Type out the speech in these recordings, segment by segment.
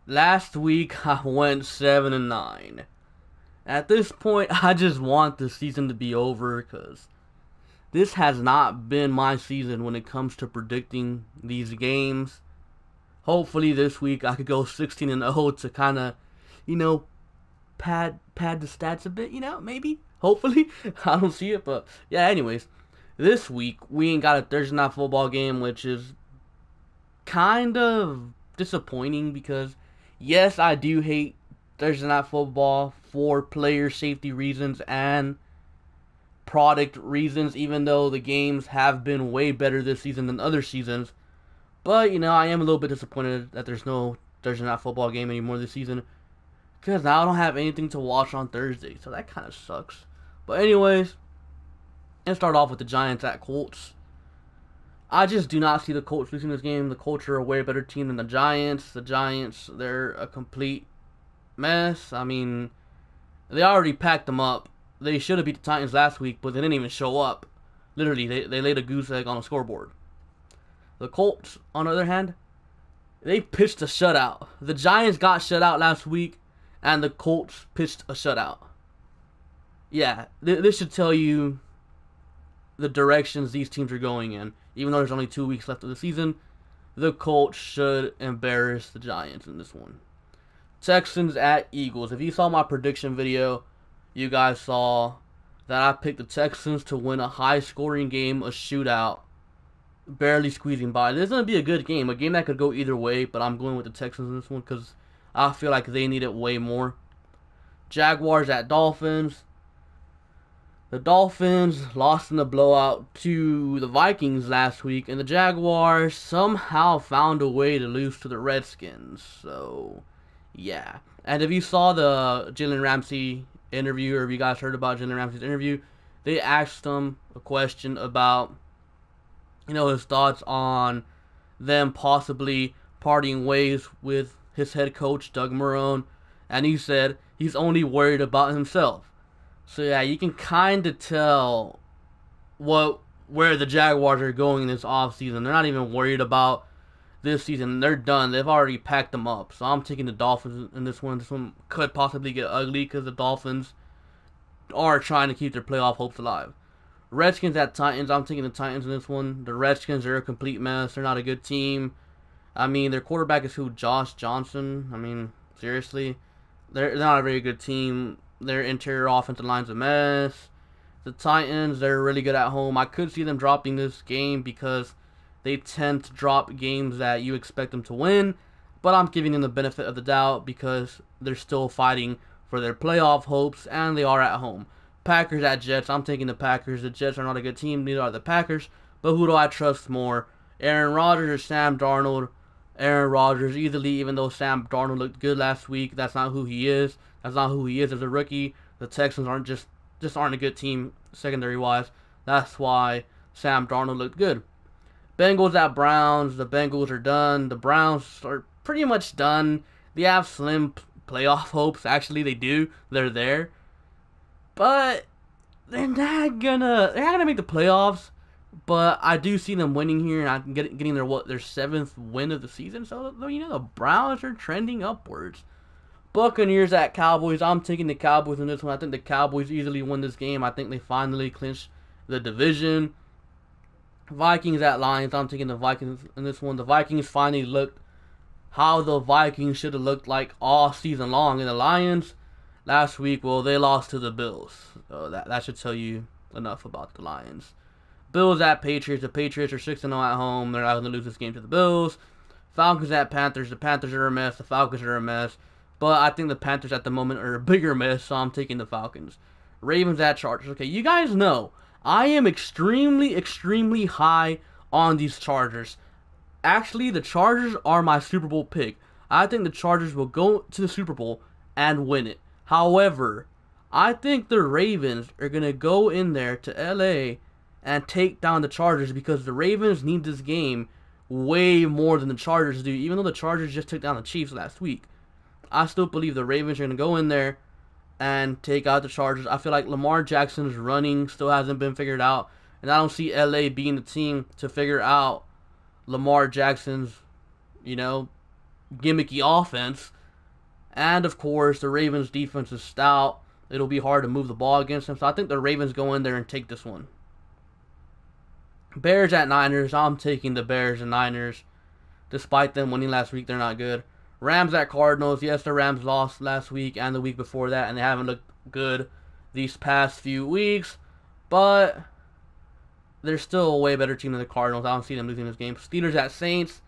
Last week I went 7-9. At this point, I just want the season to be over because this has not been my season when it comes to predicting these games. Hopefully this week I could go 16-0 to kind of, you know, pad the stats a bit, maybe. Hopefully. I don't see it, but yeah, anyways. This week we ain't got a Thursday night football game, which is kind of disappointing because yes, I do hate Thursday night football for player safety reasons and product reasons, even though the games have been way better this season than other seasons. But, I am a little bit disappointed that there's no Thursday night football game anymore this season because now I don't have anything to watch on Thursday, so that kind of sucks. But anyways, let's start off with the Giants at Colts. I just do not see the Colts losing this game. The Colts are a way better team than the Giants. The Giants, they're a complete mess. I mean, they already packed them up. They should have beat the Titans last week, but they didn't even show up. Literally, they laid a goose egg on a scoreboard. The Colts, on the other hand, they pitched a shutout. The Giants got shut out last week, and the Colts pitched a shutout. Yeah, this should tell you the directions these teams are going in. Even though there's only 2 weeks left of the season, the Colts should embarrass the Giants in this one. Texans at Eagles. If you saw my prediction video, you guys saw that I picked the Texans to win a high-scoring game, a shootout, barely squeezing by. This is going to be a good game, a game that could go either way, but I'm going with the Texans in this one because I feel like they need it way more. Jaguars at Dolphins. The Dolphins lost in the blowout to the Vikings last week, and the Jaguars somehow found a way to lose to the Redskins. So, yeah. And if you saw the Jalen Ramsey interview, or if you guys heard about Jalen Ramsey's interview, they asked him a question about, his thoughts on them possibly parting ways with his head coach, Doug Marrone, and he said he's only worried about himself. So yeah, you can kind of tell where the Jaguars are going this offseason. They're not even worried about this season. They're done. They've already packed them up. So I'm taking the Dolphins in this one. This one could possibly get ugly because the Dolphins are trying to keep their playoff hopes alive. Redskins at Titans. I'm taking the Titans in this one. The Redskins are a complete mess. They're not a good team. I mean, their quarterback is who? Josh Johnson. I mean, seriously. They're not a very good team. Their interior offensive line's a mess. The Titans, they're really good at home. I could see them dropping this game because they tend to drop games that you expect them to win. But I'm giving them the benefit of the doubt because they're still fighting for their playoff hopes and they are at home. Packers at Jets. I'm taking the Packers. The Jets are not a good team. Neither are the Packers. But who do I trust more? Aaron Rodgers or Sam Darnold? Aaron Rodgers easily, even though Sam Darnold looked good last week. That's not who he is. That's not who he is as a rookie. The Texans aren't just aren't a good team secondary wise. That's why Sam Darnold looked good. Bengals at Browns. The Bengals are done. The Browns are pretty much done. They have slim playoff hopes. Actually, they do. They're there, but they're not gonna make the playoffs. But I do see them winning here and getting their seventh win of the season. So the Browns are trending upwards. Buccaneers at Cowboys. I'm taking the Cowboys in this one. I think the Cowboys easily win this game. I think they finally clinch the division. Vikings at Lions. I'm taking the Vikings in this one. The Vikings finally looked how the Vikings should have looked like all season long. And the Lions last week, well, they lost to the Bills. So that should tell you enough about the Lions. Bills at Patriots. The Patriots are 6-0 at home. They're not going to lose this game to the Bills. Falcons at Panthers. The Panthers are a mess. The Falcons are a mess. But I think the Panthers at the moment are a bigger mess, so I'm taking the Falcons. Ravens at Chargers. Okay, you guys know I am extremely, extremely high on these Chargers. Actually, the Chargers are my Super Bowl pick. I think the Chargers will go to the Super Bowl and win it. However, I think the Ravens are going to go in there to LA and take down the Chargers because the Ravens need this game way more than the Chargers do, even though the Chargers just took down the Chiefs last week. I still believe the Ravens are going to go in there and take out the Chargers. I feel like Lamar Jackson's running still hasn't been figured out, and I don't see LA being the team to figure out Lamar Jackson's, gimmicky offense. And, of course, the Ravens' defense is stout. It'll be hard to move the ball against them. So I think the Ravens go in there and take this one. Bears at Niners. I'm taking the Bears and Niners. Despite them winning last week, they're not good. Rams at Cardinals. Yes, the Rams lost last week and the week before that, and they haven't looked good these past few weeks. But they're still a way better team than the Cardinals. I don't see them losing this game. Steelers at Saints.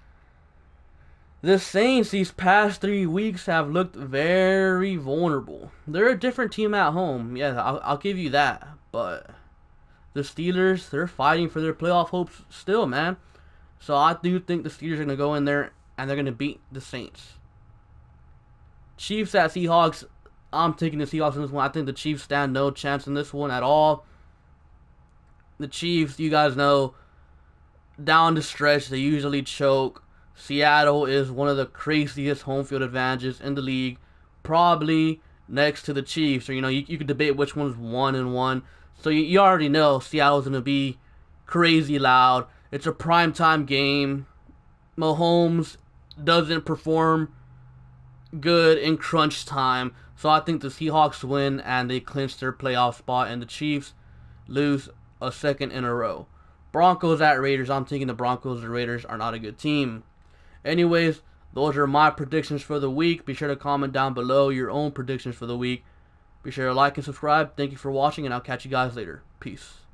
The Saints these past 3 weeks have looked very vulnerable. They're a different team at home. Yeah, I'll give you that. But the Steelers, they're fighting for their playoff hopes still, man. So I do think the Steelers are going to go in there and they're going to beat the Saints. Chiefs at Seahawks. I'm taking the Seahawks in this one. I think the Chiefs stand no chance in this one at all. The Chiefs, you guys know, down the stretch, they usually choke. Seattle is one of the craziest home field advantages in the league. Probably next to the Chiefs. Or, you could debate which one's 1-1. So you already know Seattle's going to be crazy loud. It's a primetime game. Mahomes doesn't perform good in crunch time. So I think the Seahawks win and they clinch their playoff spot. And the Chiefs lose a second in a row. Broncos at Raiders. I'm thinking the Broncos and Raiders are not a good team. Anyways, those are my predictions for the week. Be sure to comment down below your own predictions for the week. Be sure to like and subscribe. Thank you for watching, and I'll catch you guys later. Peace.